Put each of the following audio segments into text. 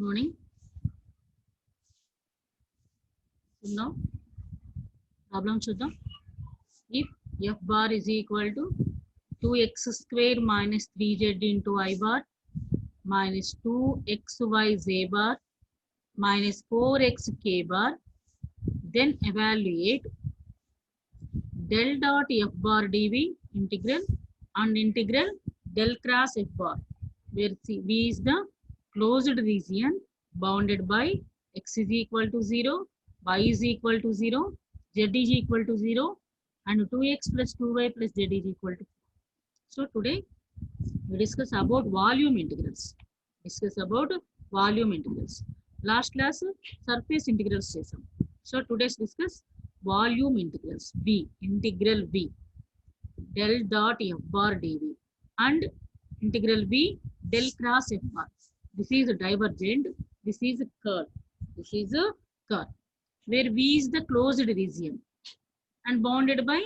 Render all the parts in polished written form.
morning. Now, problem చూద్దాం. If f bar is equal to 2x square minus 3z into I bar minus 2xyz bar minus 4xk bar, then evaluate del dot f bar dv integral and integral del cross f bar, where v is the closed region bounded by x is equal to 0, y is equal to 0, z is equal to 0, and 2x plus 2y plus z is equal to 4. So today we discuss about volume integrals. Last class surface integrals chesam. So today's discuss volume integrals. Integral v del dot f bar dv and integral v del cross f bar. This is a divergent, this is a curve, where v is the closed region and bounded by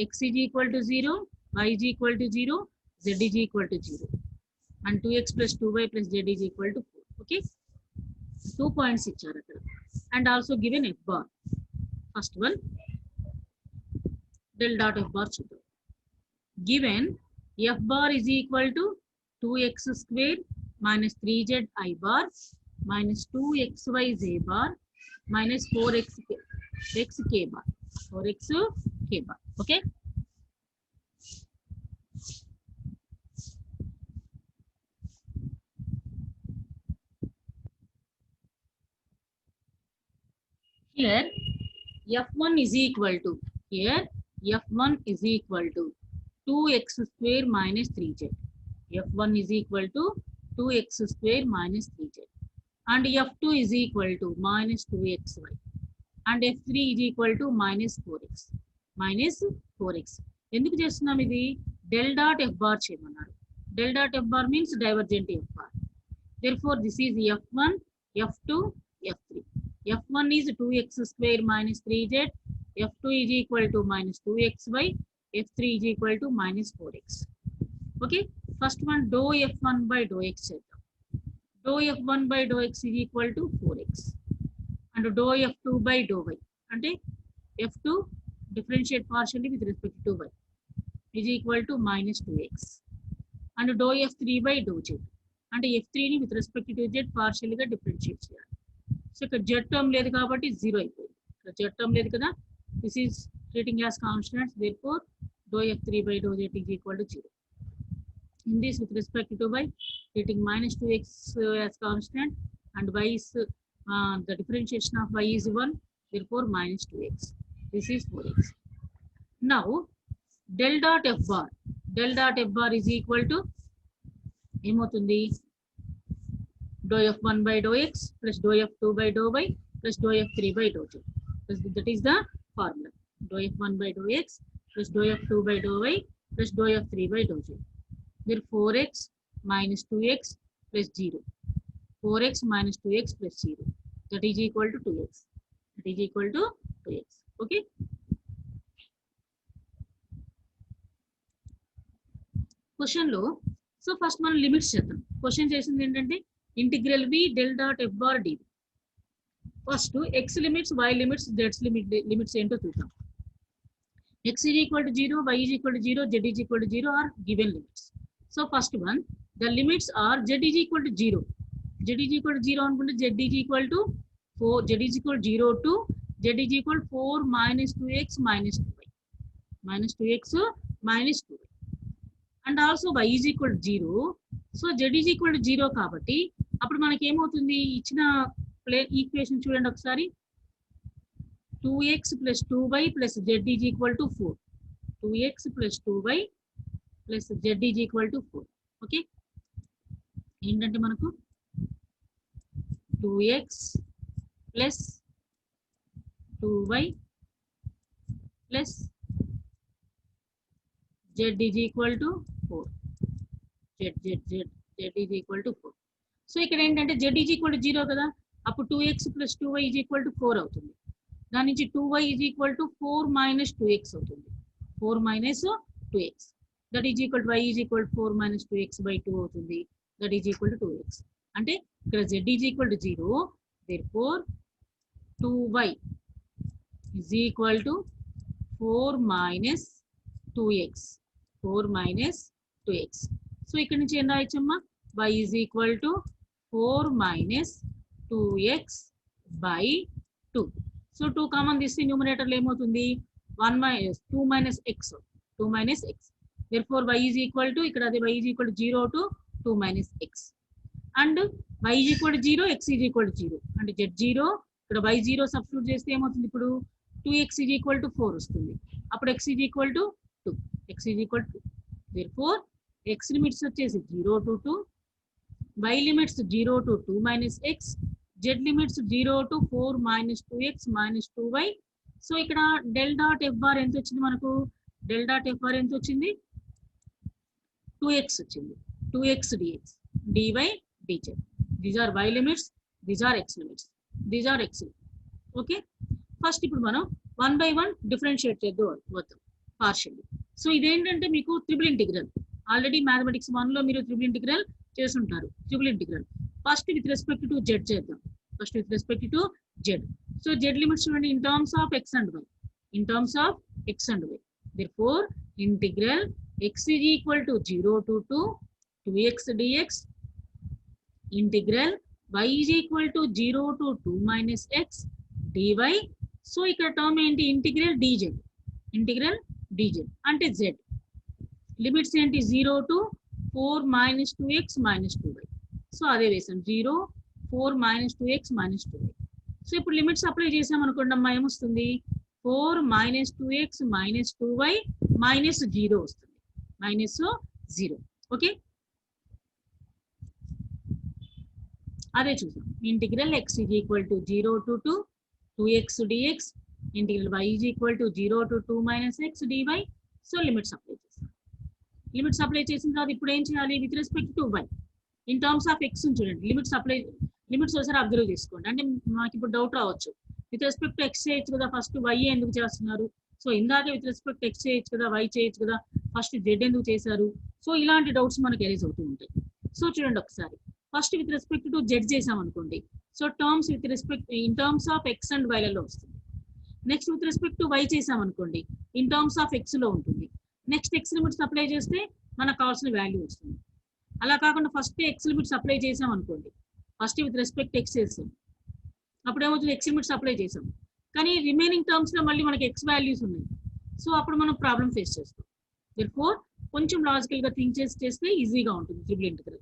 x is equal to 0, y is equal to 0, z is equal to 0, and 2x plus 2y plus z is equal to 4. Okay, 2 points icharu akkada, and also given f bar. First one, del dot f bar chuddam. Given f bar is equal to 2x square minus 3z I bar minus 2xyz bar minus 4xk bar. Okay. Here f1 is equal to 2x square minus 3z. f1 is equal to 2x square minus 3z, and f2 is equal to minus 2xy, and f3 is equal to minus 4x. ఎందుకు చేస్తున్నాం ఇది? del dot f bar చేయమన్నారు. del dot f bar means divergent f bar. Therefore this is f1, f2, f3. f1 is 2x square minus 3z, f2 is equal to minus 2xy, f3 is equal to minus 4x. Okay, first one dou f1 by dou x చేద్దాం. dou f1 by dou x is equal to 4x, and dou f2 by dou y అంటే f2 differentiate partially with respect to y is equal to minus 2x, and dou f3 by dou z అంటే f3 ని with respect to z partially గా differentiate చేయాలి. So ఇక్కడ z term లేదు కాబట్టి 0 అయిపోయింది. ఇక్కడ z term లేదు కదా, this is treating as constant, therefore dou f3 by dou z is equal to 0. In this with respect to y, treating minus 2x as constant, and y is the differentiation of y is 1, therefore minus 2x. This is 4x. Now del dot f bar is equal to ఏమవుతుంది? dou f1 by dou x plus dou f2 by dou y plus dou f3 by dou z. That is the formula. dou f1 by dou x plus dou f2 by dou y plus dou f3 by dou z. There 4x minus 2x plus 0. 4x minus 2x plus 0. That is equal to 2x. Okay. Question lo. So first మనం limits చేద్దాం. Question చేసింది ఏంటంటే integral v del dot f bar dv. First x limits, y limits, z limits ఏంటో చూద్దాం. x is equal to 0, y is equal to 0, z is equal to 0 are given limits. So first one, the limits are z is equal to 0. Z is equal to 0 అనుకుంటే z is equal to 4, z is equal to 0 to z is equal to 4 minus 2x minus 2y. Minus 2x minus 2y. And also y is equal to 0. So z is equal to 0 కాబట్టి అప్పుడు మనకి ఏమవుతుంది? ఇచ్చిన equation చూడండి ఒకసారి. 2x plus 2y plus z is equal to 4. 2x plus 2y plus z is equal to 4. Okay, ఏంటంటే మనకు 2x plus 2y plus z is equal to 4. z is equal to 4. So ఇక్కడ ఏంటంటే z is equal to 0 కదా, అప్పుడు 2x plus 2y is equal to 4 అవుతుంది. దాని నుంచి 2y is equal to 4 minus 2x అవుతుంది. 4 minus 2x. That is equal to y is equal to 4 minus 2x by 2 అవుతుంది. That is equal to 2x. అంటే ఇక్కడ z is equal to 0, therefore 2y is equal to 4 minus 2x. 4 minus 2x. So ఇక్కడ నుంచి ఏం రాయొచ్చమ్మా? y is equal to 4 minus 2x by 2. So 2 common తీస్తే న్యూమరేటర్లో ఏమవుతుంది? 2 minus x. 2 minus x. Therefore y is equal to, ఇక్కడ అదే y is equal to 0 to 2 minus x. And y is equal to 0, x is equal to 0. అంటే z0, ఇక్కడ y0 substitute చేస్తే ఏమవుతుంది? ఇప్పుడు 2x is equal to 4 వస్తుంది. అప్పుడు x is equal to 2. x is equal to 2. Therefore x limits వచ్చేసి 0 to 2, y limits 0 to 2 minus x, z limits 0 to 4 minus 2x minus 2y. So ఇక్కడ del dot F bar ఎంత వచ్చింది మనకు? Del dot F bar ఎంత వచ్చింది? 2x వచ్చింది. 2x dx dy dz. These are y limits, these are x limits, these are x. Okay, first ఇప్పుడు మనం 1 by 1 differentiate చేద్దాం పార్షియల్లీ. సో ఇదేంటంటే మీకు ట్రిపుల్ ఇంటిగ్రల్. ఆల్రెడీ మ్యాథమెటిక్స్ 1లో మీరు ట్రిపుల్ ఇంటిగ్రల్ చేస్తుంటారు. Triple integral first with respect to Z చేద్దాం. First with respect to Z. So Z limits చూడండి, in terms of X and Y. In terms of X and Y. therefore integral x is equal to 0 to 2 2x dx, integral y is equal to 0 to 2 minus x dy. So ఇక్కడ term ఏంటి? Integral dz. Integral dz అంటే z. Limits ఏంటి? 0 to 4 minus 2x minus 2y. So అదే వేసాం, 0 4 minus 2x minus 2y. So ఇప్పుడు limits apply చేసాం అనుకోండి అమ్మా, ఏమొస్తుంది? 4 minus 2x minus 2y minus 0 వస్తుంది. మైనస్ 0. ఓకే, అదే చూసాం. Integral x is equal to 0 to 2 2x dx, integral y is equal to 0 to 2 minus x dy. So limits apply చేస్తాం. Limits apply చేసిన తర్వాత ఇప్పుడు ఏం చేయాలి? With respect to y in terms of x చూడండి. Limits ఒకసారి observe చేసుకోండి. అంటే మాకు ఇప్పుడు డౌట్ రావచ్చు, విత్ రెస్పెక్ట్ టు x చేయొచ్చు కదా, ఫస్ట్ y ఎందుకు చేస్తున్నారు? సో ఇందాక విత్ రెస్పెక్ట్ x చేయొచ్చు కదా, y చేయొచ్చు కదా, ఫస్ట్ z ఎందుకు చేశారు? సో ఇలాంటి డౌట్స్ మనకి ఎరేజ్ అవుతూ ఉంటాయి. సో చూడండి ఒకసారి, first with respect to z చేసాం అనుకోండి. So terms with respect in terms of x and y లలో వస్తుంది. Next with respect to y చేసాం అనుకోండి, ఇన్ టర్మ్స్ ఆఫ్ x లో ఉంటుంది. నెక్స్ట్ x లిమిట్స్ అప్లై చేస్తే మనకు కావాల్సిన వాల్యూ వస్తుంది. అలా కాకుండా ఫస్ట్ x లిమిట్స్ అప్లై చేసాం అనుకోండి, ఫస్ట్ విత్ రెస్పెక్ట్ x చేసాం, అప్పుడు ఏమవుతుంది? x లిమిట్స్ అప్లై చేసాం, కానీ రిమైనింగ్ టర్మ్స్ లో మళ్ళీ మనకి x వాల్యూస్ ఉన్నాయి. సో అప్పుడు మనం ప్రాబ్లం ఫేస్ చేస్తాం. therefore కొంచెం లాజికల్ గా థింక్ చేస్తే ఈజీగా ఉంటుంది triple integral.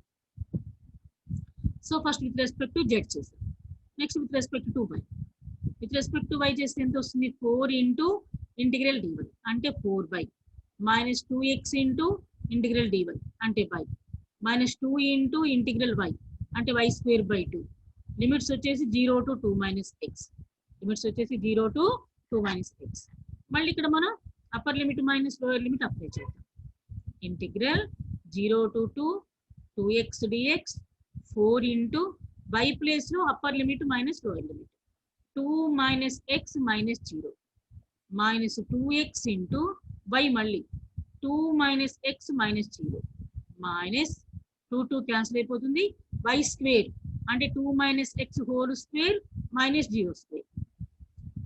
So first with respect to z చేసాం, next with respect to y. With respect to y చేస్తే ఎంత వస్తుంది? 4 ఇంటూ ఇంటిగ్రల్ dy అంటే 4y minus 2x into integral dy అంటే y minus 2 into integral y అంటే y square by 2. Limits వచ్చేసి 0 to 2 minus x. Limits వచ్చేసి 0 to 2 minus x. మళ్ళీ ఇక్కడ మనం upper limit minus lower limit apply చేద్దాం. Integral 0 to 2 2x dx 4 into y place లో upper limit minus lower limit 2 minus x minus 0 minus 2x into y మళ్ళీ 2 minus x minus 0 minus 2 cancel అయిపోతుంది. y square అంటే 2 minus x whole square minus 0 square.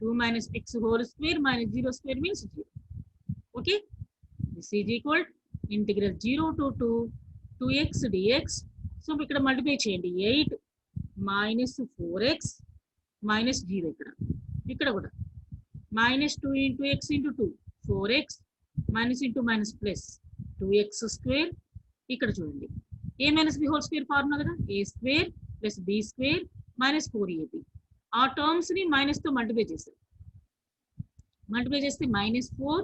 2 minus x whole square minus 0 square means 0. Okay, this is equal integral 0 to 2 2x dx. So ఇక్కడ multiply చేయండి, 8 minus 4x minus 0. ఇక్కడ కూడా minus 2 into x into 2 4x minus into minus plus 2x square. ఇక్కడ చూడండి, a minus b whole square formula కదా, a square plus b square minus 4ab. ఆ terms ని minus తో మల్టిప్లై చేస్తారు. మల్టిప్లై చేస్తే -4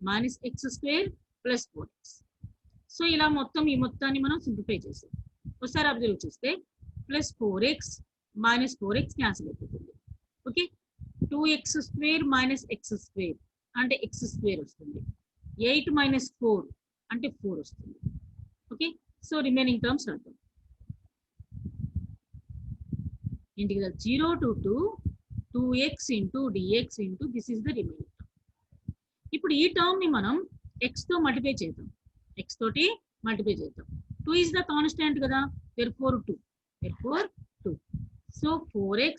minus x square plus 4x. So ఇలా మొత్తం ఈ మొత్తాన్ని మనం సింప్లిఫై చేసాం. ఒకసారి అబ్జర్వ్ చేస్తే plus 4x minus 4x cancel అయిపోతుంది. Okay, 2x square minus x square అంటే x square వస్తుంది. 8 minus 4 అంటే 4 వస్తుంది. ఓకే, సో రిమైనింగ్ టర్మ్స్ రాద్దాం. Integral 0 to 2 2x into dx into this is the remaining term. ఇప్పుడు ఈ టర్మ్ ని మనం x తో మల్టిప్లై చేద్దాం. x తోటి మల్టిప్లై చేద్దాం. 2 is the constant కదా, therefore 2. therefore 2. So 4x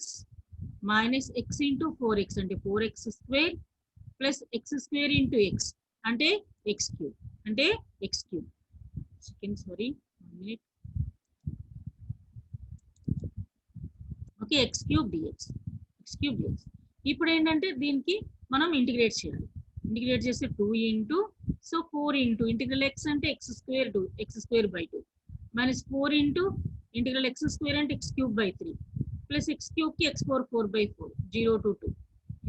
minus x into 4x అంటే 4x square plus x square into x అంటే x cube అంటే x cube. Second, sorry, 1 minute. Okay, x cube dx, x cube dx. ఇప్పుడు ఏంటంటే దీనికి మనం integrate చేయాలి. Integrate చేస్తే 2 into, so 4 into integral x అంటే x square to x square by 2 minus 4 into integral x square అంటే x cube by 3 plus x cube కి x4 4 by 4 0 to 2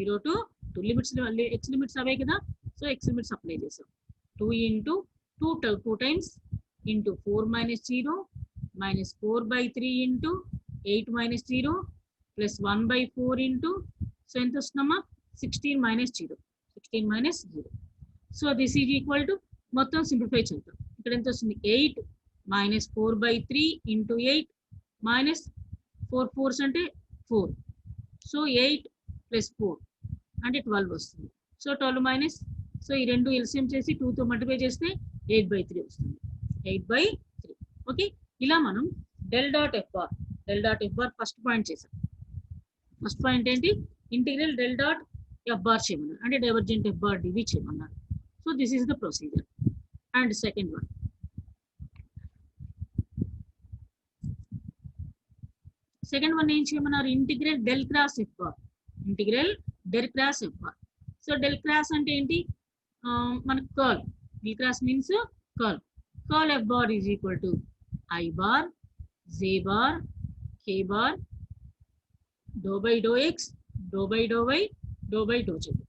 0 to 2 limits x limits అవే కదా, so x limits apply చేసాం. 2 into 2 times into 4 minus 0 minus 4 by 3 into 8 minus 0 plus 1 by 4 into, so ఎంత వస్తున్నామా 16 minus 0 16 minus 0. So this is equal to మొత్తం simplify చేద్దాం. ఇక్కడ ఎంత వస్తుంది 8 minus 4 by 3 into 8 minus 4 4s అంటే 4, so 8 plus 4 అంటే 12 వస్తుంది. సో 12 మైనస్, సో ఈ రెండు ఎల్సిఎం చేసి 2తో మల్టిప్లై చేస్తే 8/3 వస్తుంది, 8/3. ఓకే, ఇలా మనం del dot F bar first point చేసాం. ఫస్ట్ పాయింట్ ఏంటి, integral del dot F bar చేయమన్నారు, అంటే డైవర్జెంట్ ఎఫ్ బార్ డివి చేయమన్నారు. So this is the procedure. And second one, ఏం చేయమన్నారు, integral del cross F bar, integral del cross F bar. So del cross అంటే ఏంటి, మనకు curl, del cross means curl. Curl F bar is equal to I bar J bar K bar do by do X do by do Y do by do Z.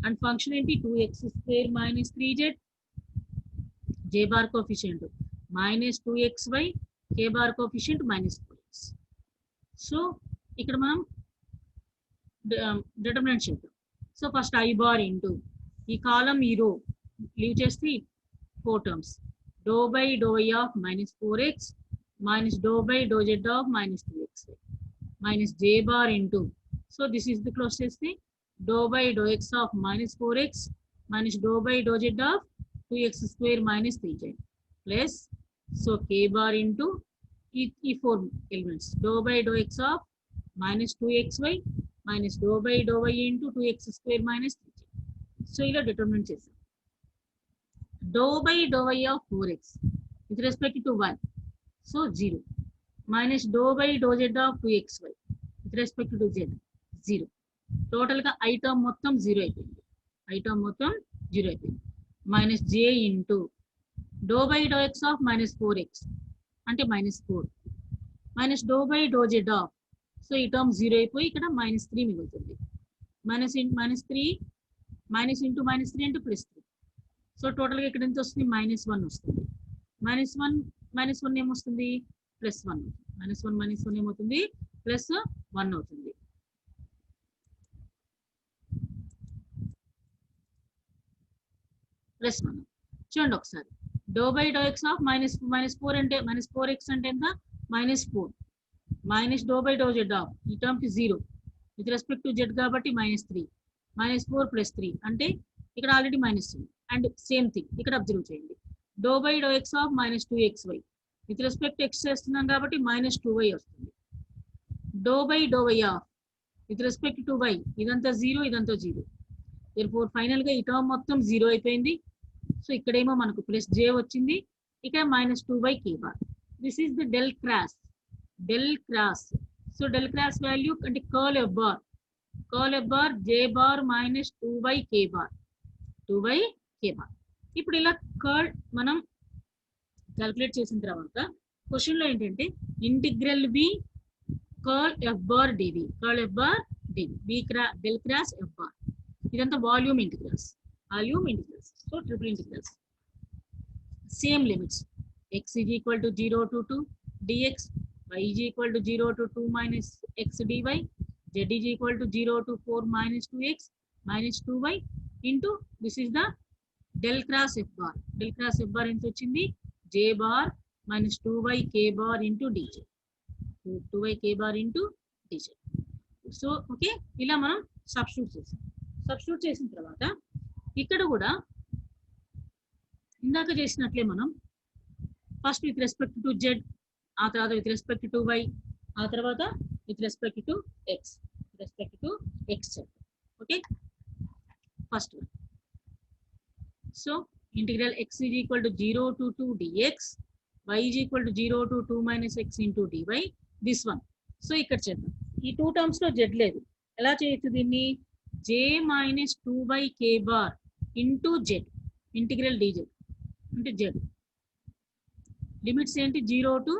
And function ఏంటి, 2x² minus 3z, j bar coefficient minus 2xy, k bar coefficient minus 4x. So ఇక్కడ మనం determinant చేద్దాం. So first I bar into ఈ column ఈ row leave చేస్తే 4 terms, do by do Y of -4x minus do by do Z of -2xy minus j bar into, so this is the close చేస్తే do by do X of -4x minus do by do Z of 2x² minus 3z plus, so k bar into ఈ 4 elements, do by do X of -2xy minus do by do Y into 2x² minus 3z. So ఇలా determinant చేసాం. Do by do Y of 4x with respect to 1, so 0 minus do by do Z of 2xy with respect to z 0. Total గా I term మొత్తం 0 అయిపోయింది, minus j into do by do X of -4x అంటే -4 minus do by do Z of, so ఈ term 0 అయిపోయి ఇక్కడ -3 మిగులుతుంది. Minus into -3 అంటే +3. So టోటల్గా ఇక్కడ ఎంత వస్తుంది, -1 వస్తుంది. -1 ఏమొస్తుంది, +1. -1 ఏమవుతుంది, +1 అవుతుంది. +1 చూడండి ఒకసారి, do by do X of -4 అంటే -4x అంటే ఎంత, -4 minus do by do Z of ఈ టర్మ్ కి 0 విత్ రెస్పెక్ట్ టు జెడ్ కాబట్టి -3 -4 + 3 అంటే ఇక్కడ ఆల్రెడీ మైనస్ ఉంది. అండ్ సేమ్ థింగ్ ఇక్కడ అబ్జర్వ్ చేయండి, do by do X of -2xy with respect X చేస్తున్నాం కాబట్టి -2y వస్తుంది. Do by do Y of with respect to y ఇదంతా 0 ఇదంతా 0, therefore ఫైనల్ గా ఈ టర్మ్ మొత్తం 0 అయిపోయింది. సో ఇక్కడేమో మనకు +j వచ్చింది, ఇక్కడ -2y k బార్. This is the del cross. So del cross value అంటే curl F bar j bar -2y k bar. ఇప్పుడు ఇలా కర్ల్ మనం క్యాల్కులేట్ చేసిన తర్వాత క్వశ్చన్ లో ఏంటంటే integral B curl F bar డివి, డెల్ క్రాస్ ఎఫ్ బార్. ఇదంతా volume integrals. So triple integrals, same limits, x is equal to 0 to 2 dx, y is equal to 0 to 2 minus x dy, z is equal to 0 to 4 minus 2x minus 2y into this is the del cross f bar. Del cross f bar ఎంత వచ్చింది, j bar minus 2y k bar into dz, 2y k bar into dz. So okay, ఇలా మనం substitute చేసిన తర్వాత ఇక్కడ కూడా ఇందాక చేసినట్లే మనం first with respect to Z ఆ తర్వాత విత్ రెస్పెక్ట్ టు వై, ఆ తర్వాత with respect to X, respect to X చేద్దాం. Okay, first one. So integral x is equal to 0 to 2 dx, y is equal to 0 to 2 minus x into dy, this one. So ఇక్కడ చేద్దాం. ఈ two terms లో z లేదు, ఎలా చేయొచ్చు దీన్ని? j minus 2 by k bar into z, integral dz అంటే z. Limits ఏంటి? 0 to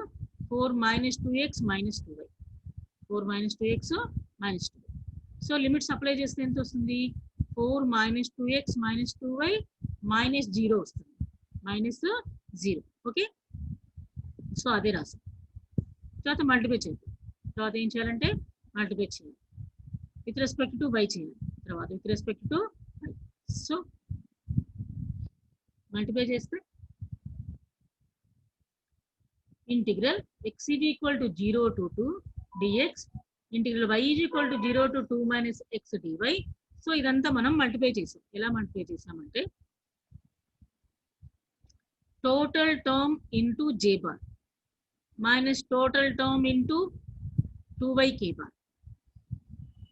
4 minus 2x minus 2y, 4 minus 2x minus 2y. So limits apply చేస్తే ఎంత వస్తుంది? 4 minus 2x minus 2y minus 0 వస్తుంది, minus 0. ఓకే, సో అదే రాసాం. తర్వాత multiply చేద్దాం. తర్వాత ఏం చేయాలంటే మల్టిప్లై చేయాలి, విత్ రెస్పెక్ట్ టు y చేయాలి, తర్వాత with respect to y. So multiply చేస్తే integral x is equal to 0 to 2 dx, integral y is equal to 0 to 2 minus x dy. So ఇదంతా మనం మల్టిప్లై చేసాం. ఎలా మల్టిప్లై చేసామంటే total term into j bar minus total term into 2y k bar.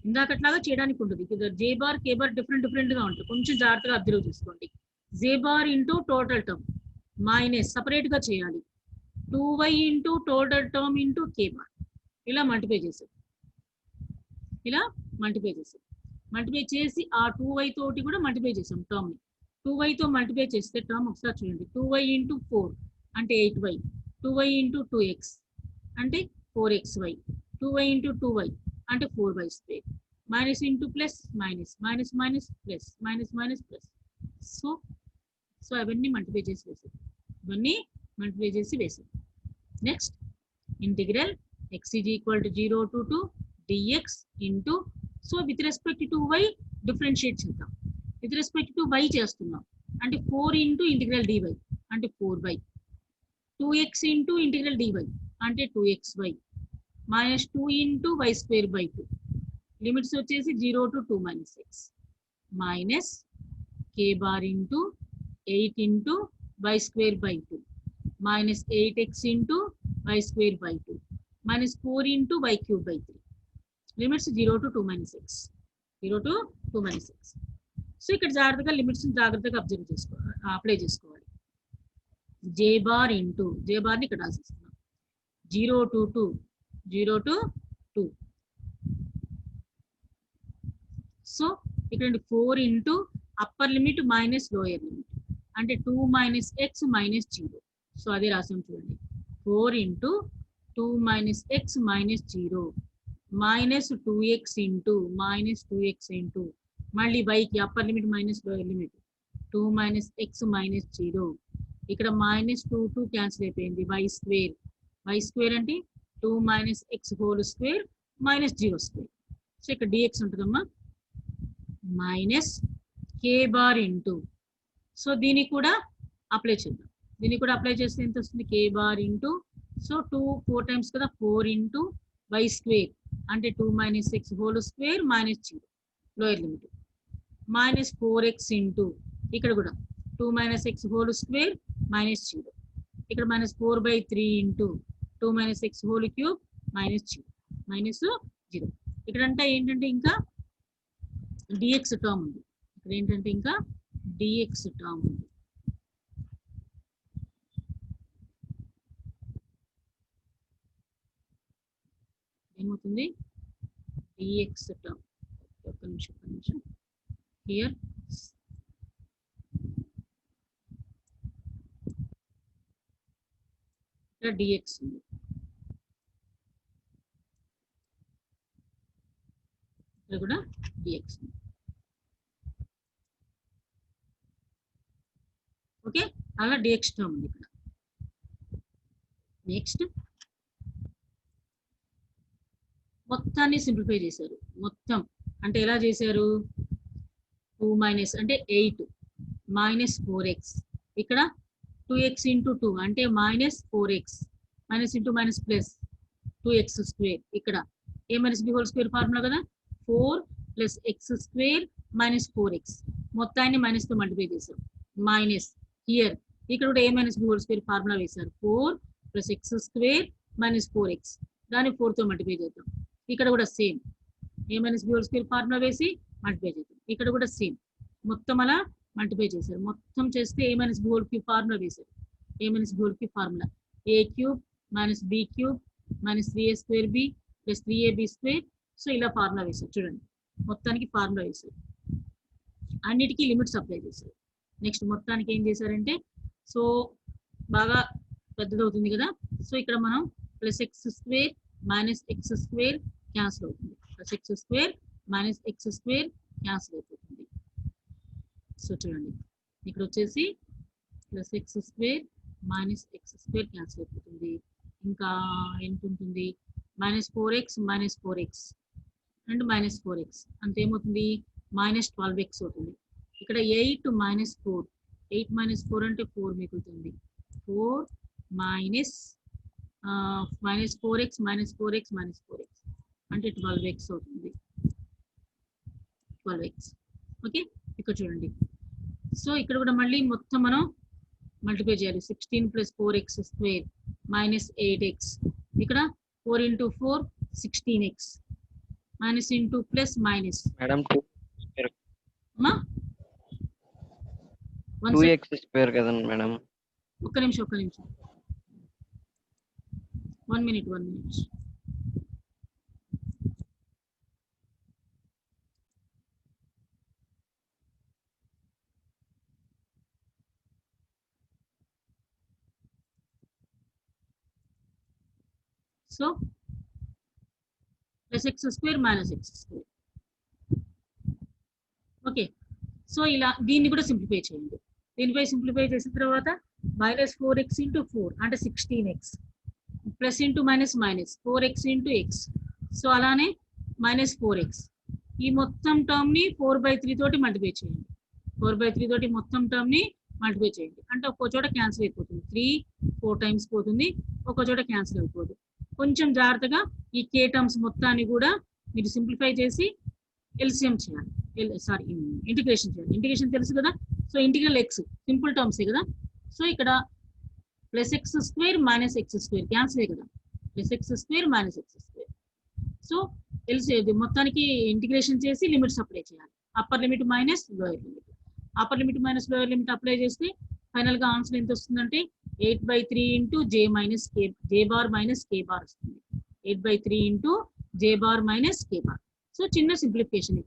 ఇందాకట్లాగా చేయడానికి ఉంటుంది. j bar k bar different గా ఉంటుంది, కొంచెం జాగ్రత్తగా అబ్జర్వ్ చేసుకోండి. j bar into total term minus separate గా చేయాలి 2y into total term into k bar. ఇలా మల్టిప్లై చేసాం, ఇలా మల్టిప్లై చేసాం. మల్టిప్లై చేసి ఆ 2y తోటి కూడా మల్టిప్లై చేసాం టర్మ్ ని. 2y తో మల్టిప్లై చేస్తే టర్మ్ ఒకసారి చూడండి, 2y ఇంటూ 4 అంటే 8y, 2y ఇంటూ 2x అంటే 4xy, 2y ఇంటూ 2y అంటే 4y square, minus into plus minus, minus minus plus, minus minus plus. So అవన్నీ మల్టిప్లై చేసి వేసాం, ఇవన్నీ మల్టిప్లై చేసి వేసాం. Next integral x is equal to 0 to 2 dx into, so with respect to y differentiate చేద్దాం. With respect to y చేస్తున్నాం అంటే 4 into integral dy అంటే 4y, 2x into integral dy అంటే 2xy, minus 2 into y square by 2. Limits వచ్చేసి 0 to 2 minus x, minus k bar into 8 into y square by 2, minus 8x into y square by 2, minus 4 into y cube by 3. Limits 0 to 2 minus x, 0 to 2 minus x. So ఇక్కడ జాగ్రత్తగా limits జాగ్రత్తగా observe చేసుకోవాలి, apply చేసుకోవాలి. j bar into, j బార్ని ఇక్కడ రాసిస్తున్నాం 0 to 2, 0 to 2. So ఇక్కడ 4 into upper limit minus lower limit అంటే 2 minus x minus 0. So అదే రాసాం చూడండి, 4 into 2 minus x minus 0 minus 2x into minus 2x into మళ్ళీ వైకి upper limit minus lower limit 2 minus x minus 0. ఇక్కడ minus 2 cancel అయిపోయింది, y square అంటే 2 minus x whole square minus 0 square. So ఇక్కడ dx ఉంటుందమ్మా, minus k bar into, so దీనికి కూడా apply చేద్దాం. దీనికి కూడా అప్లై చేస్తే ఎంత వస్తుంది? k bar into, so 4 times కదా, 4 ఇంటూ y స్క్వేర్ అంటే 2 minus x whole square minus 0 lower limit, minus 4x into ఇక్కడ కూడా 2 minus x whole square minus 0, ఇక్కడ minus 4/3 into 2 minus x whole cube minus 0, minus 0. ఇక్కడంటే ఏంటంటే ఇంకా dx term ఉంది, ఇక్కడ ఏంటంటే ఇంకా dx టర్మ్ ఉంది. ఏమవుతుంది? dx టర్మ్, ఒక్క నిమిషం హియర్ dx ఉంది, ఇక్కడ కూడా dx ఉంది. ఓకే, అలా dx టర్మ్ ఉంది ఇక్కడ. నెక్స్ట్ మొత్తాన్ని సింప్లిఫై చేశారు. మొత్తం అంటే ఎలా చేశారు? 2 మైనస్ అంటే 8 మైనస్ 4x, ఇక్కడ 2x ఇంటూ 2 అంటే minus 4x, minus into minus plus 2x square. ఇక్కడ a minus b whole square formula కదా, 4 plus x square minus 4x, మొత్తాన్ని మైనస్ తో మల్టిప్లై చేశారు. మైనస్ హియర్ ఇక్కడ కూడా a minus b whole square formula వేశారు, 4 plus x square minus 4x, దాన్ని 4 తో మల్టిప్లై చేద్దాం. ఇక్కడ కూడా same a minus b whole square formula వేసి మల్టిప్లై చేద్దాం. ఇక్కడ కూడా సేమ్ మొత్తం అలా మల్టిప్లై చేశారు. మొత్తం చేస్తే a minus b whole cube formula వేశారు. a minus b whole cube formula a cube minus b cube minus 3a square b plus 3ab square. So ఇలా ఫార్ములా వేశారు. చూడండి మొత్తానికి ఫార్ములా వేశారు, అన్నిటికీ లిమిట్స్ అప్లై చేశారు. నెక్స్ట్ మొత్తానికి ఏం చేశారంటే, సో బాగా పెద్దదవుతుంది కదా, సో ఇక్కడ మనం plus x square minus x square cancel అవుతుంది. Plus x square minus x square cancel అయిపోతుంది. సో చూడండి ఇక్కడ వచ్చేసి plus x square minus x square cancel అయిపోతుంది. ఇంకా ఎంత ఉంటుంది, minus 4x and minus 4x అంటే ఏమవుతుంది, మైనస్ 12x అవుతుంది. ఇక్కడ 8 మైనస్ 4, 8 మైనస్ 4 అంటే 4 మిగులుతుంది. 4 minus 4x minus 4x minus 4x అంటే 12x అవుతుంది. 12x okay. ఇక్కడ చూడండి, సో ఇక్కడ కూడా మళ్ళీ మొత్తం మనం మల్టిప్లై చేయాలి. 16 plus 4x square minus 8x, ఇక్కడ 4 into 4 16x minus into plus minus madam 2x square కదండి మేడం. ఒక్క నిమిషం 1 minute. So plus x square minus x square. Okay, so ఇలా దీన్ని కూడా సింప్లిఫై చేయండి. దీనిపై సింప్లిఫై చేసిన తర్వాత మైనస్ 4x ఇంటూ 4 అంటే 16x plus into minus 4x into X. So అలానే మైనస్ 4x, ఈ మొత్తం టర్మ్ ని 4/3 తోటి మల్టిప్లై చేయండి. 4/3 తోటి మొత్తం టర్మ్ ని మల్టిప్లై చేయండి. అంటే ఒక్కో చోట క్యాన్సిల్ అయిపోతుంది. 3 4 టైమ్స్ పోతుంది, ఒక్కో చోట క్యాన్సిల్ అయిపోదు. కొంచెం జాగ్రత్తగా ఈ k టర్మ్స్ మొత్తాన్ని కూడా మీరు సింప్లిఫై చేసి ఎల్సిఎం చేయాలి, ఇంటిగ్రేషన్ చేయాలి. ఇంటిగ్రేషన్ తెలుసు కదా, సో ఇంటిగ్రల్ ఎక్స్ సింపుల్ టర్మ్సే కదా. సో ఇక్కడ plus x square minus x square cancel కదా, plus x square minus x square. So మొత్తానికి ఇంటిగ్రేషన్ చేసి లిమిట్స్ అప్లై చేయాలి. Upper limit minus lower limit, upper limit minus lower limit apply చేస్తే final గా answer ఎంత వస్తుందంటే 8/3 into j bar minus k bar వస్తుంది. 8/3 into j bar minus k bar. So చిన్న simplification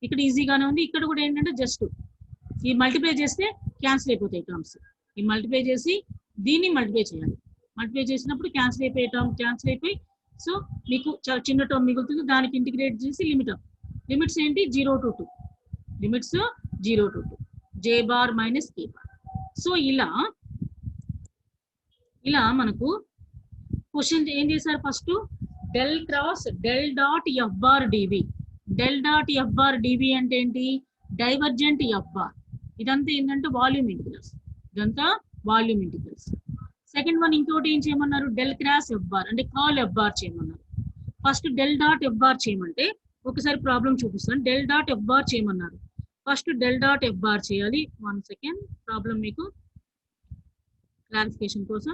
ఇక్కడ ఈజీగానే ఉంది. ఇక్కడ కూడా ఏంటంటే జస్ట్ ఈ మల్టిప్లై చేస్తే క్యాన్సిల్ అయిపోతాయి టర్మ్స్. ఈ మల్టిప్లై చేసి దీన్ని మల్టిప్లై చేయాలి. మల్టిప్లై చేసినప్పుడు క్యాన్సిల్ అయిపోయే టర్మ్ క్యాన్సిల్ అయిపోయి, సో మీకు చాలా చిన్న టర్మ్ మిగులుతుంది. దానికి ఇంటిగ్రేట్ చేసి లిమిట్స్ ఏంటి 0 to 2, limits 0 to 2 j bar minus k bar. So ఇలా మనకు క్వశ్చన్ ఏం చేశారు, first del dot F bar డివి. Del dot F bar div అంటే ఏంటి, డైవర్జెంట్ ఎఫ్ బార్. ఇదంతా ఏంటంటే వాల్యూమ్ ఇంటిగ్రల్స్, సెకండ్ వన్ ఇంకోటి ఏం చేయమన్నారు, డెల్ క్రాస్ ఎఫ్ బార్ అంటే కర్ల్ ఎఫ్ బార్ చేయమన్నారు. First del dot F bar చేయమంటే ఒకసారి ప్రాబ్లం చూపిస్తాను. డెల్ డాట్ ఎఫ్ బార్ చేయమన్నారు. First del dot F bar చేయాలి. 1 second ప్రాబ్లం మీకు క్లారిఫికేషన్ కోసం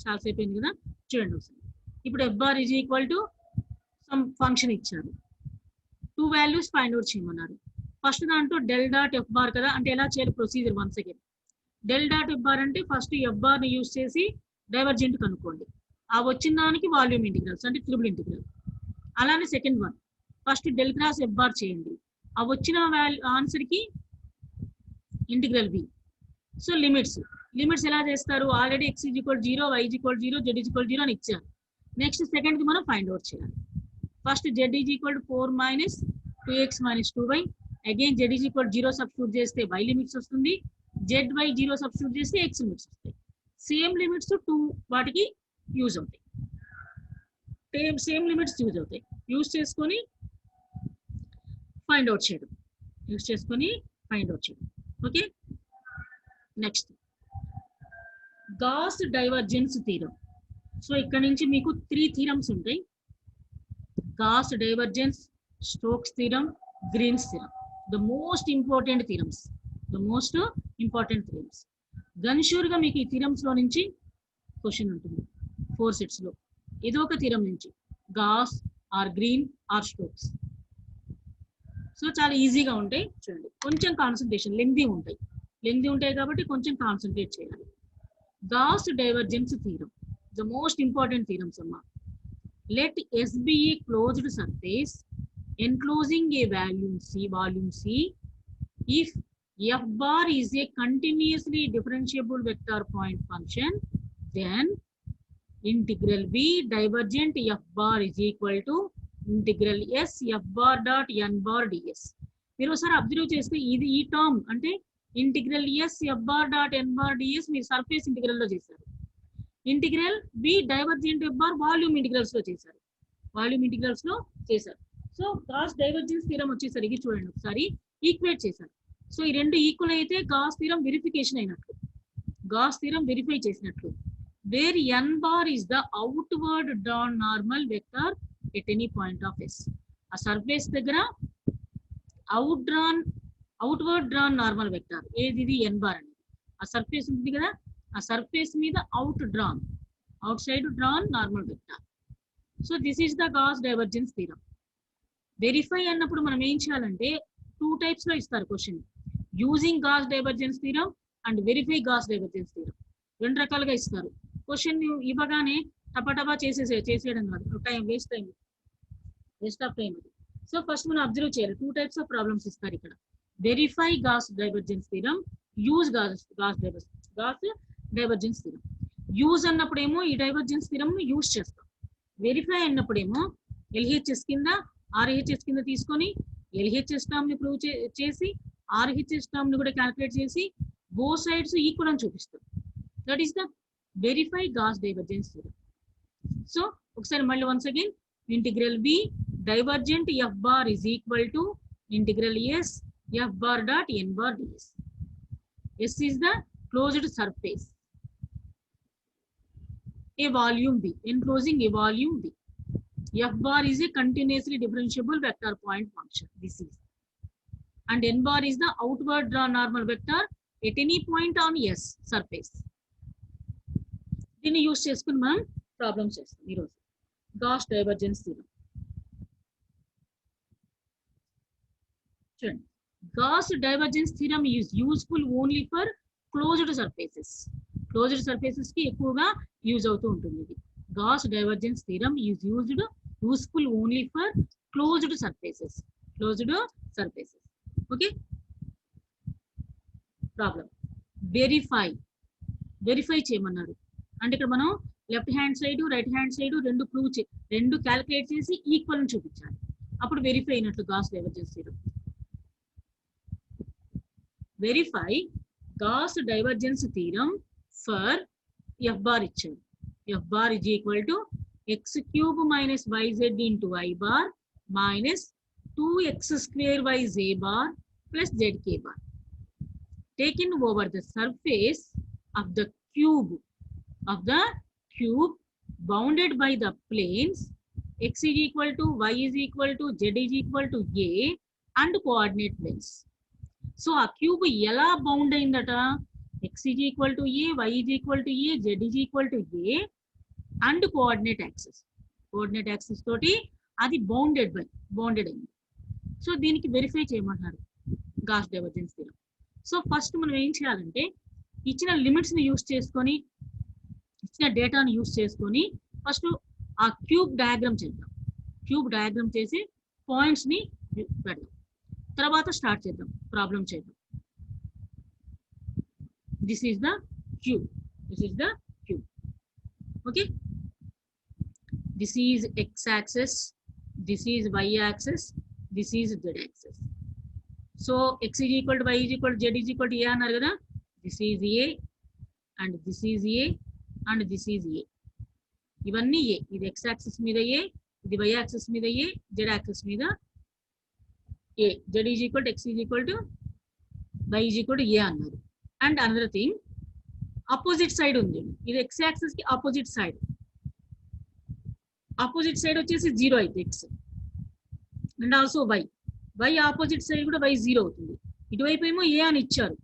చాలాసేపు అయింది కదా, చూడండి ఒకసారి. ఇప్పుడు F bar is equal to some function ఇచ్చారు, 2 values ఫైండ్ అవుట్ చేయమన్నారు. ఫస్ట్ దాంట్లో డెల్ డాట్ ఎఫ్ బార్ కదా, అంటే ఎలా చేయాలి procedure 1 second. Del dot F bar అంటే ఫస్ట్ ఎఫ్ బార్ ని యూజ్ చేసి డైవర్జెంట్ కనుక్కోండి. ఆ వచ్చిన దానికి వాల్యూమ్ ఇంటిగ్రల్స్ అంటే ట్రిపుల్ ఇంటిగ్రల్. అలానే second one first del cross F bar చేయండి. ఆ వచ్చిన ఆన్సర్ కి ఇంటిగ్రల్ బి. సో లిమిట్స్ ఎలా చేస్తారు, ఆల్రెడీ x = 0, y = 0, z = 0 అని ఇచ్చారు. నెక్స్ట్ సెకండ్ కి మనం ఫైండ్ అవుట్ చేయాలి. First z = 4 - 2x - 2y. Again z = 0 substitute చేస్తే y లిమిట్స్ వస్తుంది, zy 0 సబ్స్టిట్యూట్ చేస్తే x లిమిట్స్ వస్తాయి. సేమ్ లిమిట్స్ 2 వాటికి యూజ్ అవుతాయి, సేమ్ లిమిట్స్ యూజ్ అవుతాయి. యూజ్ చేసుకొని ఫైండ్ అవుట్ చేయడం, okay. Next Gauss divergence theorem. So ఇక్కడ నుంచి మీకు 3 థీరమ్స్ ఉంటాయి, Gauss divergence, Stokes theorem, Green's theorem. The most important theorems. Gun sure గా మీకు ఈ థీరమ్స్ లో నుంచి క్వశ్చన్ ఉంటుంది 4 sets లో. ఏదో ఒక థీరం నుంచి, Gauss or Green or Stokes. So చాలా ఈజీగా ఉంటాయి చూడండి. కొంచెం కాన్సన్ట్రేషన్, లెంగ్తీ ఉంటాయి కాబట్టి కొంచెం కాన్సన్ట్రేట్ చేయాలి. Gauss divergence theorem, the most important theorems అమ్మా. Let S be a closed surface enclosing a volume C if F bar is a continuously differentiable vector point function, then integral V divergent F bar is equal to integral S F bar dot N bar ds. మీరు ఒకసారి observe చేస్తే ఇది ఈ term అంటే integral S F bar dot N bar ds మీరు surface integral లో చేశారు. Integral B divergent F bar volume integrals లో చేశారు. సో గాస్ డైవర్జెన్స్ థీరం వచ్చేసరికి చూడండి ఒకసారి ఈక్వేట్ చేశారు. సో ఈ రెండు ఈక్వల్ అయితే గాస్ థీరం వెరిఫికేషన్ అయినట్లు, గాస్ థీరం వెరిఫై చేసినట్లు. Where N bar is the outward drawn normal vector at any point of S. ఆ సర్ఫేస్ దగ్గర అవుట్వర్డ్ డ్రాన్ నార్మల్ వెక్టర్ ఏది, ఇది ఎన్ బార్ అనేది. ఆ సర్ఫేస్ ఉంది కదా, ఆ సర్ఫేస్ మీద outside drawn normal vector. So this is the Gauss divergence theorem. Verify అన్నప్పుడు మనం ఏం చేయాలంటే 2 types లో ఇస్తారు question, using Gauss divergence theorem and verify Gauss divergence theorem. 2 రకాలుగా ఇస్తారు. క్వశ్చన్ ఇవ్వగానే టపటపా చేసేయడం కాదు, వేస్ట్ ఆఫ్ టైం అది. సో ఫస్ట్ మనం అబ్జర్వ్ చేయాలి, 2 types ఆఫ్ ప్రాబ్లమ్స్ ఇస్తారు ఇక్కడ. Verify Gauss divergence theorem, use Gauss divergence theorem. Use అన్నప్పుడేమో ఈ డైవర్జెన్స్ థీరం యూజ్ చేస్తాం. వెరిఫై అన్నప్పుడేమో ఎల్హెచ్ఎస్ కింద ఆర్హెచ్ఎస్ కింద తీసుకొని ఎల్హెచ్ఎస్ టర్మ్ ని ప్రూవ్ చేసి ఆర్హెచ్ఎస్ టర్మ్ ని కూడా క్యాల్కులేట్ చేసి బోత్ సైడ్స్ ఈక్వల్ అని చూపిస్తాం. That is the verify Gauss divergence theorem. So ఒకసారి మళ్ళీ once again, integral B divergent F bar is equal to integral s f bar dot n bar ds. S is the closed surface, a volume V, enclosing a volume V. F bar is a continuously differentiable vector point function. This is, and N bar is the outward drawn normal vector at any point on S surface. దీన్ని use చేసుకుని మనం problems చేస్తాం ఈరోజు. Gas divergence theorem చూడండి. Gauss divergence theorem is useful only for closed surfaces. Closed surfaces ki ఎక్కువగా use అవుతూ ఉంటుంది ఇది. Gauss divergence theorem is useful only for closed surfaces. Okay. Problem. Verify చేయమన్నారు. అంటే ఇక్కడ మనం left hand side right hand side రెండు calculate చేసి ఈక్వల్ అని చూపించాలి. అప్పుడు వెరిఫై అయినట్లు Gauss divergence theorem. Verify Gauss divergence theorem for F bar ఇచ్చారు. F bar is equal to x cube minus yz into I bar minus 2x square yz bar plus zk bar taken over the surface of the cube bounded by the planes x is equal to y is equal to z is equal to a and coordinate planes. So ఆ cube ఎలా bound అయిందట, x is equal to a, y is equal to a, z is equal to a and coordinate axis తోటి అది bounded అయింది. So దీనికి verify చేయమంటున్నారు Gauss divergence theorem. So first మనం ఏం చేయాలంటే ఇచ్చిన లిమిట్స్ ని యూస్ చేసుకొని, ఇచ్చిన డేటాను యూస్ చేసుకొని ఫస్ట్ ఆ క్యూబ్ డయాగ్రామ్ చేద్దాం. క్యూబ్ డయాగ్రామ్ చేసి పాయింట్స్ ని పెడదాం. తర్వాత స్టార్ట్ చేద్దాం, ప్రాబ్లం చేద్దాం. This is the cube. Okay, this is x axis, this is y axis, this is z axis. So x is equal to y is equal to z is equal to a అన్నారు కదా. This is a and this is a and this is a. ఇవన్నీ a. ఇది x axis మీద ఏ, ఇది why axis మీద ఏ, Z axis మీద A. Z is equal to x is equal to y is equal to a అన్నారు. And another thing, opposite side ఉంది. ఇది x axis కి ఆపోజిట్ సైడ్ వచ్చేసి 0 అయితే x and also y opposite side కూడా y 0 అవుతుంది. ఇటువైపు ఏమో ఏ అని ఇచ్చారు.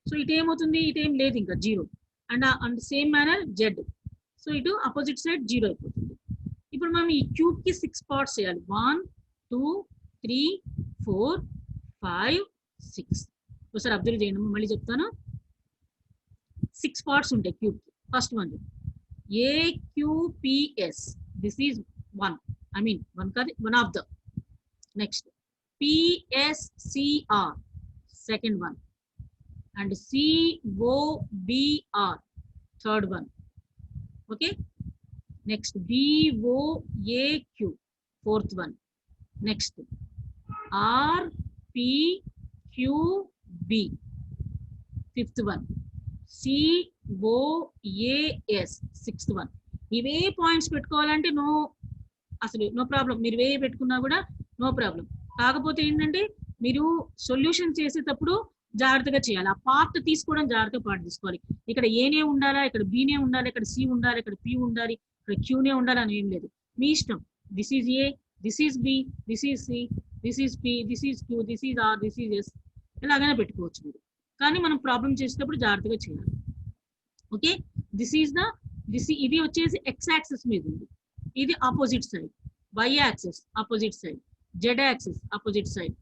సో ఇటు ఏమవుతుంది, ఇటు ఏం లేదు ఇంకా 0 and same manner Z. So ఇటు ఆపోజిట్ సైడ్ 0 అయిపోతుంది. ఇప్పుడు మనం ఈ క్యూబ్ కి 6 పార్ట్స్ చేయాలి. 1 2 3 4 5 6. ఒకసారి అబ్జర్వ్ చేయండి, మళ్ళీ చెప్తాను. 6 పార్ట్స్ ఉంటాయి క్యూబ్ కి. First one AQPS, this is one, I mean one కాదు, one of the. Next PSCR, second one, and COBR, third one. Okay, next BOAQ, fourth one. Next RPQB, fifth one. COAS, sixth one. ఇవే points పెట్టుకోవాలంటే no problem, మీరు ఇవే పెట్టుకున్నా కూడా no problem. కాకపోతే ఏంటంటే మీరు సొల్యూషన్ చేసేటప్పుడు జాగ్రత్తగా చేయాలి. ఆ పార్ట్ తీసుకోవడం జాగ్రత్తగా పార్ట్ తీసుకోవాలి. ఇక్కడ ఏనే ఉండాలా, ఇక్కడ బీనే ఉండాలి, ఇక్కడ సి ఉండాలి, ఇక్కడ పి ఉండాలి, ఇక్కడ క్యూనే ఉండాలి అని ఏం లేదు, మీ ఇష్టం. This is a, this is b, this is c, this is p, this is q, this is r, this is s, ఇలాగైనా పెట్టుకోవచ్చు మీరు. కానీ మనం ప్రాబ్లం చేసేటప్పుడు జాగ్రత్తగా చేయాలి. ఓకే, ఇది వచ్చేసి ఎక్స్ యాక్సిస్ మీద ఉంది, ఇది opposite side, y axis opposite side, z axis opposite side.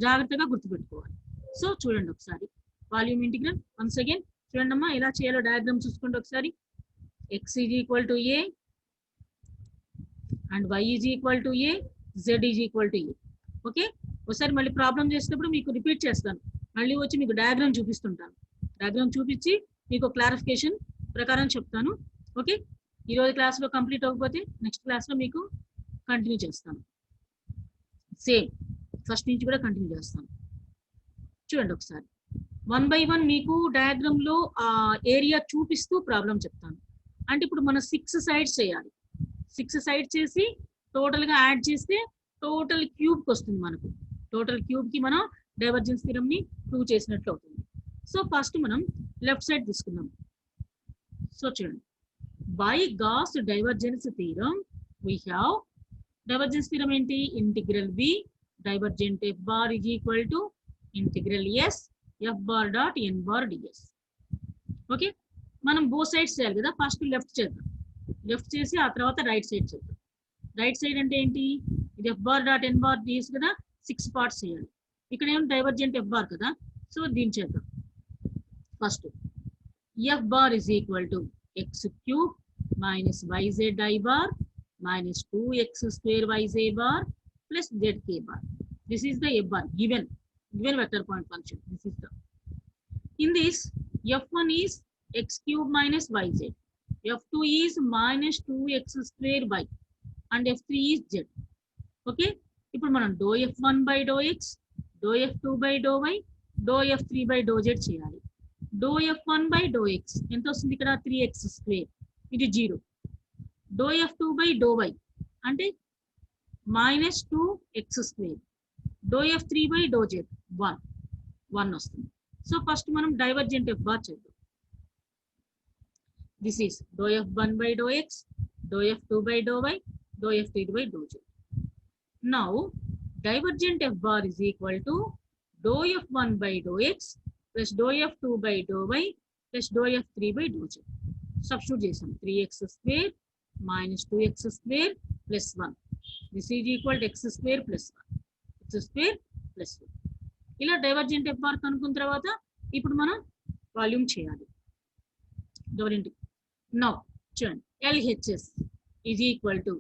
జాగ్రత్తగా గుర్తుపెట్టుకోవాలి. సో చూడండి ఒకసారి వాల్యూమ్ ఇంటిగ్రల్ వన్స్ అగైన్ చూడండి అమ్మా, ఎలా చేయాలో డయాగ్రామ్ చూసుకోండి ఒకసారి. X is equal to a and y is equal to a, z is equal to a. Okay, ఒకసారి మళ్ళీ ప్రాబ్లం చేసేటప్పుడు మీకు రిపీట్ చేస్తాను, మళ్ళీ వచ్చి మీకు డయాగ్రామ్ చూపిస్తుంటాను. డయాగ్రామ్ చూపించి మీకు క్లారిఫికేషన్ ప్రకారం చెప్తాను. ఓకే, ఈరోజు క్లాస్లో కంప్లీట్ అవ్వకపోతే నెక్స్ట్ క్లాస్లో మీకు కంటిన్యూ చేస్తాను. సేమ్ ఫస్ట్ నుంచి కూడా కంటిన్యూ చేస్తాను. చూడండి ఒకసారి 1 by 1 మీకు డయాగ్రామ్ లో ఏరియా చూపిస్తూ ప్రాబ్లం చెప్తాను. అంటే ఇప్పుడు మనం 6 సైడ్స్ చేయాలి. 6 సైడ్స్ చేసి టోటల్ గా యాడ్ చేస్తే టోటల్ క్యూబ్ కి వస్తుంది మనకు. టోటల్ క్యూబ్ కి మనం డైవర్జెన్స్ థీరం ని ప్రూవ్ చేసినట్లు అవుతుంది. సో ఫస్ట్ మనం లెఫ్ట్ సైడ్ తీసుకుందాం. సో చూడండి, by Gauss divergence theorem we have divergence theorem ఏంటి, integral B divergent F bar is equal to integral s f bar dot n bar ds. Okay, మనం both sides చేయాలి కదా, first left చేద్దాం. Left చేసి ఆ తర్వాత right side చేద్దాం. Right side అంటే ఏంటి, ఇది f bar dot n bar ds కదా, 6 పార్ట్స్ చేయాలి. ఇక్కడ ఏమో డైవర్జెంట్ ఎఫ్ బార్ కదా, సో దీన్ని చేద్దాం. First F bar is equal to x cube minus yz i bar minus 2x square yz bar plus zk bar. This is the f bar given vector point function. This is the, in this f1 is x cube minus yz, f2 is minus 2x square y and f3 is z. Okay, ఇప్పుడు మనం dou f1 by dou x, dou f2 by dou y, dou f3 by dou z చేయాలి. dou f1 by dou x ఎంత వస్తుంది, ఇక్కడ 3x square, ఇది 0. dou f2 by dou y అంటే minus 2x square, dou f3 by dou z 1 వస్తుంది. So first మనం divergent F bar చేద్దాం. This is dou f1 by dou x, dou f2 by dou y, dou f3 by dou z. Now divergent f bar is equal to dou f1 by dou x plus dou f2 by dou y plus dou f3 by dou z. Substitute చేసాం, 3x square minus 2x square plus 1. This is equal to x square plus 1. x square plus 1. ఇలా divergent F bar కనుక్కున్న తర్వాత ఇప్పుడు మనం volume చేయాలి. Now చూడండి, LHS is equal to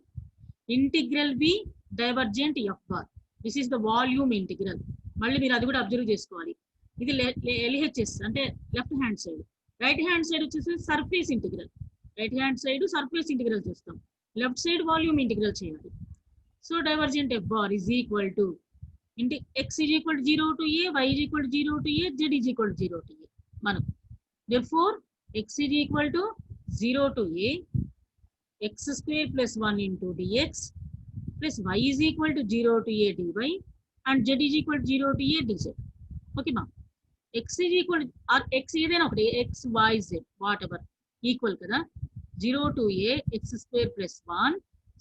integral B divergent F bar. This is the volume integral. మళ్ళీ మీరు అది కూడా అబ్జర్వ్ చేసుకోవాలి. ఇది LHS అంటే left hand side, right hand side వచ్చేసి surface integral. Right hand side surface integral చేస్తాం, లెఫ్ట్ సైడ్ వాల్యూమ్ ఇంటిగ్రల్ చేయాలి. So divergent F bar is equal to x is equal to 0 to a, y is equal to 0 to a, z is equal to 0 to a. మనకు therefore x is equal to 0 to a, x square plus 1 into dx plus y is equal to 0 to a dy and z is equal to 0 to a dz. Okay మా, x is equal or x ఏదైనా ఒకటి, x y z whatever equal కదా, 0 to a x square plus 1.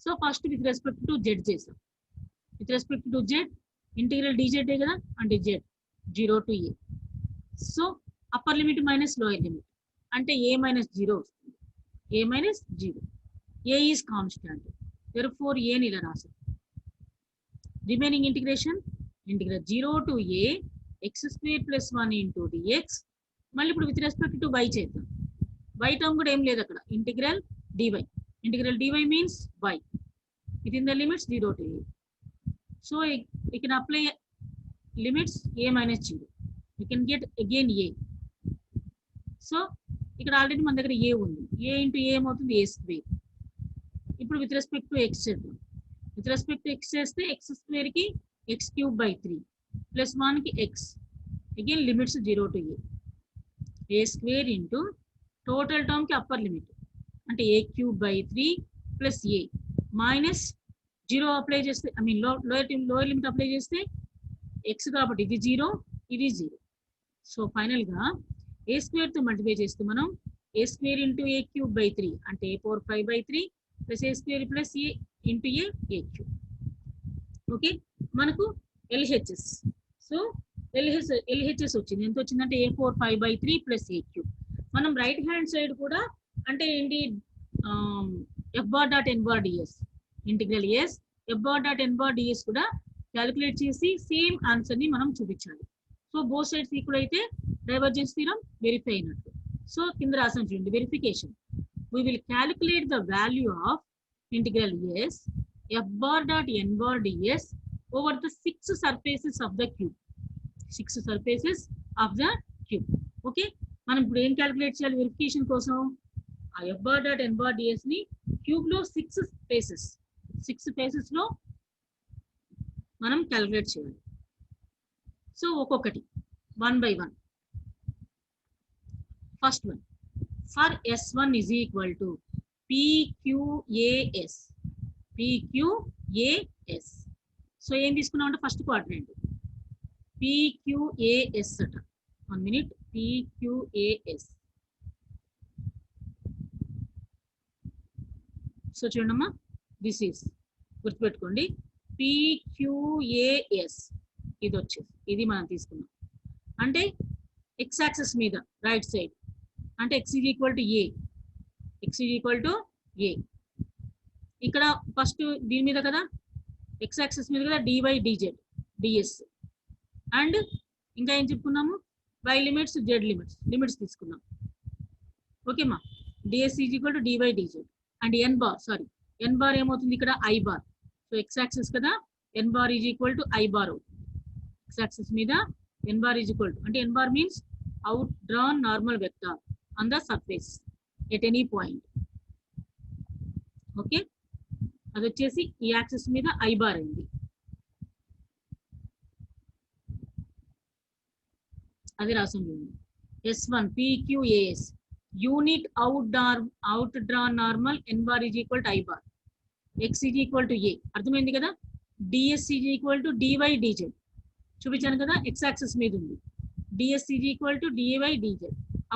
So first with respect to z చేసాం. With respect to z integral dz కదా, అంటే z 0 to a. So upper limit minus lower limit అంటే a minus 0 వస్తుంది, a minus 0. a is constant, therefore a ని ఇలా రాసాం. Remaining integration integral 0 to a x square plus 1 into dx. మళ్ళీ ఇప్పుడు with respect to y చేద్దాం. y term కూడా ఏం లేదు అక్కడ. Integral dy. Integral dy means y within the limits 0 to a. So we can apply limits a minus 0. We can get again a. So ఇక్కడ already మన దగ్గర a ఉంది. a into a ఏమవుతుంది a square. ఇప్పుడు with respect to x చేద్దాం. With respect to x చేస్తే x square కి x cube by 3 plus 1 కి x. Again limits 0 to a. a square into total term కి అప్పర్ లిమిట్ అంటే a cube by 3 plus a minus 0 apply చేస్తే I mean lower limit apply చేస్తే x కాబట్టి ఇది 0 ఇది 0. So final గా a square తో మల్టిప్లై చేస్తే మనం a square into a cube by 3 అంటే a power 5 by 3 plus a square plus a into a cube. Okay మనకు LHS. సో LHS వచ్చింది. ఎంత వచ్చిందంటే a power 5 by 3 plus a cube. మనం రైట్ హ్యాండ్ సైడ్ కూడా అంటే ఏంటి f bar dot n bar ds integral s f bar dot n bar ds కూడా calculate చేసి సేమ్ ఆన్సర్ ని మనం చూపించాలి. సో బోత్ సైడ్స్ ఈక్వల్ అయితే డైవర్జెన్స్ థీరం వెరిఫై అయినట్టు. సో కింద రాసాం చూడండి verification. We will calculate the value of integral s f bar dot n bar ds over the 6 surfaces of the cube. 6 surfaces of the cube. Okay, మనం ఇప్పుడు ఏం calculate చేయాలి verification కోసం? ఆ f bar dot n bar ds ని cube లో 6 spaces లో మనం క్యాలిక్యులేట్ చేయాలి. సో ఒక్కొక్కటి 1 by 1. First one for S1 is equal to PQAS. PQAS. So ఏం తీసుకున్నాం అంటే ఫస్ట్ క్వాడ్రంట్ PQAS అట. 1 minute. PQAS. సో చూడమ్మా దిస్ ఈస్ గుర్తుపెట్టుకోండి PQAS. ఇది వచ్చేసి ఇది మనం తీసుకున్నాం అంటే x యాక్సిస్ మీద రైట్ సైడ్ అంటే x is equal to a. x is equal to a. ఇక్కడ ఫస్ట్ దీని మీద కదా x యాక్సిస్ మీద కదా dy dz ds అండ్ ఇంకా ఏం చెప్పుకున్నాము y లిమిట్స్ z లిమిట్స్ తీసుకున్నాం. ఓకే మా ds is equal to dy dz and n bar ఏమవుతుంది ఇక్కడ i bar. So x axis కదా n bar is equal to i bar అవుతుంది. x యాక్సిస్ మీద n bar is equal to అంటే n bar means out drawn normal vector on the surface at any point. Okay అది వచ్చేసి ఈ axis మీద i bar అయింది. అది రాసాం S1 PQAS unit out drawn normal n bar is equal to i bar x is equal to a. అర్థమైంది కదా. ds is equal to dy dz చూపించాను కదా x యాక్సిస్ మీద ఉంది. ds is equal to dy dz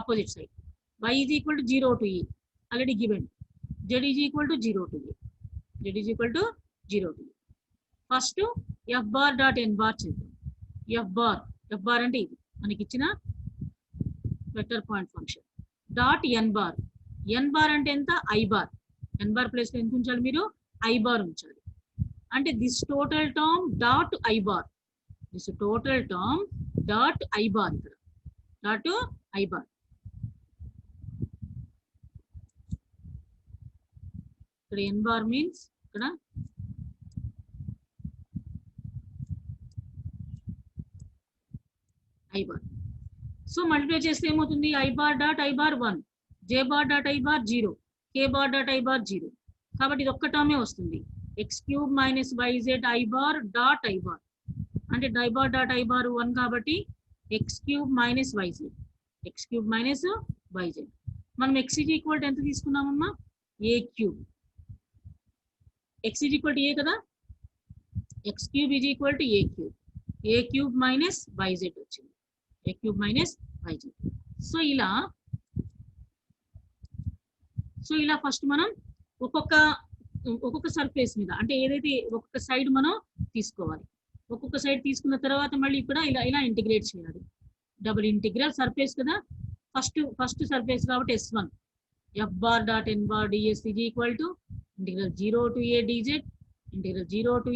opposite side. y is equal to 0 to a already given. z is equal to 0 to a. z is equal to 0 to a. First f bar dot n bar చేద్దాం. f bar అంటే ఇది మనకి ఇచ్చిన vector point function dot n bar అంటే ఎంత i bar. n bar place లో ఎంత ఉంచాలి మీరు i bar ఉంచాలి. అంటే this total term dot i bar. This total term dot i bar ఇక్కడ డాట్ i bar. ఇక్కడ n bar మీన్స్ ఇక్కడ i bar. సో మల్టిప్లై చేస్తే ఏమవుతుంది i bar dot i bar 1 j bar dot i bar 0 k bar dot i bar 0. కాబట్టి ఇది ఒక్క టర్మే వస్తుంది x cube minus yz i bar dot i bar అంటే i bar dot i bar 1 కాబట్టి x cube minus yz మనం x is equal to ఎంత తీసుకున్నామమ్మా a cube. x is equal to a కదా x cube is equal to a cube minus yz వచ్చింది. a cube minus yz. So ఇలా first మనం ఒక్కొక్క surface మీద అంటే ఏదైతే ఒక్కొక్క సైడ్ మనం తీసుకోవాలి. ఒక్కొక్క సైడ్ తీసుకున్న తర్వాత మళ్ళీ ఇక్కడ ఇలా ఇంటిగ్రేట్ చేయాలి. డబుల్ ఇంటిగ్రల్ సర్ఫేస్ కదా ఫస్ట్ సర్ఫేస్ కాబట్టి S1 f bar dot n bar ds is equal to integral 0 to a dz, integral 0 to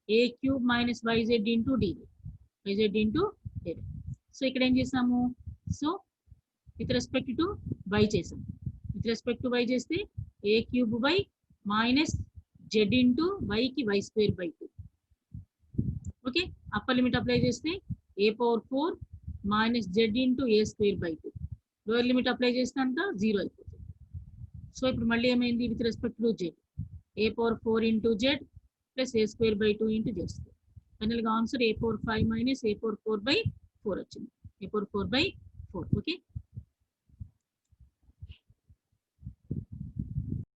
a cube minus yz into dz, yz into dz. So ఇక్కడ ఏం చేసాము, so with respect to y చేసాం, with respect to y చేస్తే a cube by minus z into y కి y square by 2. Okay, upper limit apply చేస్తే a power 4 minus z into a square by 2. Lower limit apply చేస్తే అంత 0 అయిపోతుంది. So ఇప్పుడు మళ్ళీ ఏమైంది, with respect to z a power 4 into z plus a square by 2 into z square. ఫైనల్గా answer a power 5 minus a power 4 by 4 వచ్చింది.